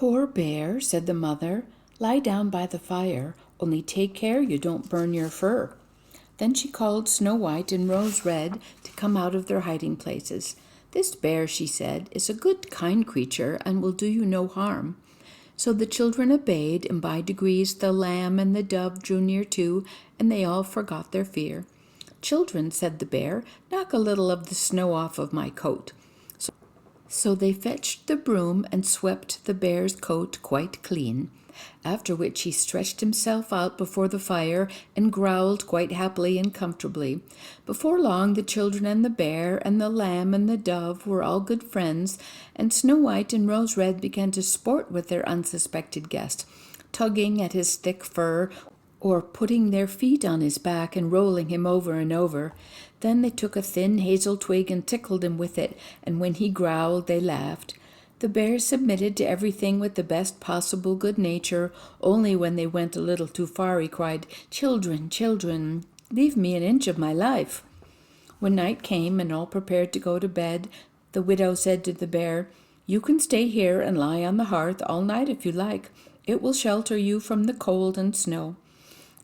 "Poor bear," said the mother, "lie down by the fire, only take care you don't burn your fur." Then she called Snow White and Rose Red to come out of their hiding places. "This bear," she said, "is a good, kind creature and will do you no harm." So the children obeyed, and by degrees the lamb and the dove drew near too, and they all forgot their fear. "Children," said the bear, "knock a little of the snow off of my coat." So they fetched the broom and swept the bear's coat quite clean, after which he stretched himself out before the fire and growled quite happily and comfortably. Before long the children and the bear and the lamb and the dove were all good friends, and Snow White and Rose Red began to sport with their unsuspected guest, tugging at his thick fur, or putting their feet on his back and rolling him over and over. Then they took a thin hazel twig and tickled him with it, and when he growled, they laughed. The bear submitted to everything with the best possible good nature, only when they went a little too far he cried, "Children, children, leave me an inch of my life." When night came and all prepared to go to bed, the widow said to the bear, "You can stay here and lie on the hearth all night if you like. It will shelter you from the cold and snow."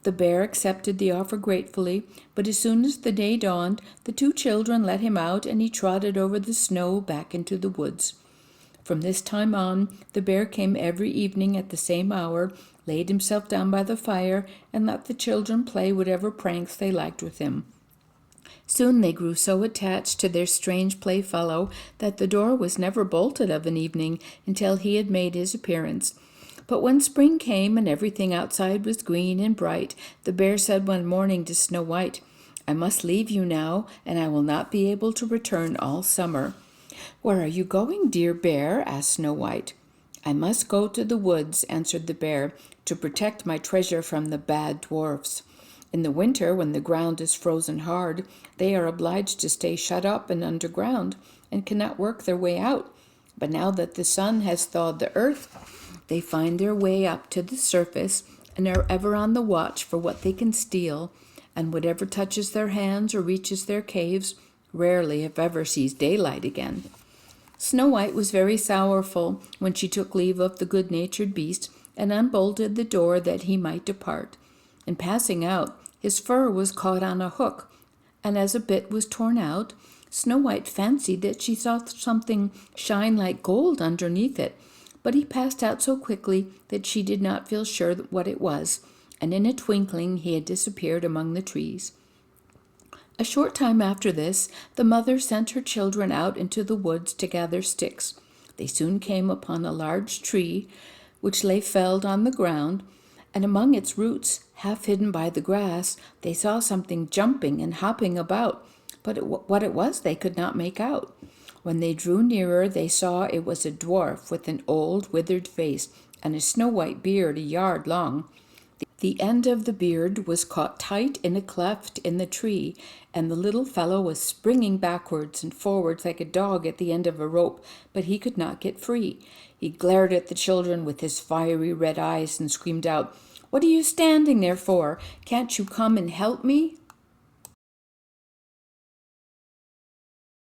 The bear accepted the offer gratefully, but as soon as the day dawned, the two children let him out and he trotted over the snow back into the woods. From this time on, the bear came every evening at the same hour, laid himself down by the fire, and let the children play whatever pranks they liked with him. Soon they grew so attached to their strange playfellow that the door was never bolted of an evening until he had made his appearance. But when spring came and everything outside was green and bright, the bear said one morning to Snow White, "I must leave you now, and I will not be able to return all summer." "Where are you going, dear bear?" asked Snow White. "I must go to the woods," answered the bear, "to protect my treasure from the bad dwarfs. In the winter, when the ground is frozen hard, they are obliged to stay shut up and underground, and cannot work their way out. But now that the sun has thawed the earth, they find their way up to the surface and are ever on the watch for what they can steal, and whatever touches their hands or reaches their caves rarely, if ever, sees daylight again." Snow White was very sorrowful when she took leave of the good-natured beast and unbolted the door that he might depart. In passing out, his fur was caught on a hook, and as a bit was torn out, Snow White fancied that she saw something shine like gold underneath it, but he passed out so quickly that she did not feel sure what it was, and in a twinkling he had disappeared among the trees. A short time after this, the mother sent her children out into the woods to gather sticks. They soon came upon a large tree, which lay felled on the ground, and among its roots, half hidden by the grass, they saw something jumping and hopping about, but what it was they could not make out. When they drew nearer, they saw it was a dwarf with an old, withered face and a snow-white beard a yard long. The end of the beard was caught tight in a cleft in the tree, and the little fellow was springing backwards and forwards like a dog at the end of a rope, but he could not get free. He glared at the children with his fiery red eyes and screamed out, "What are you standing there for? Can't you come and help me?"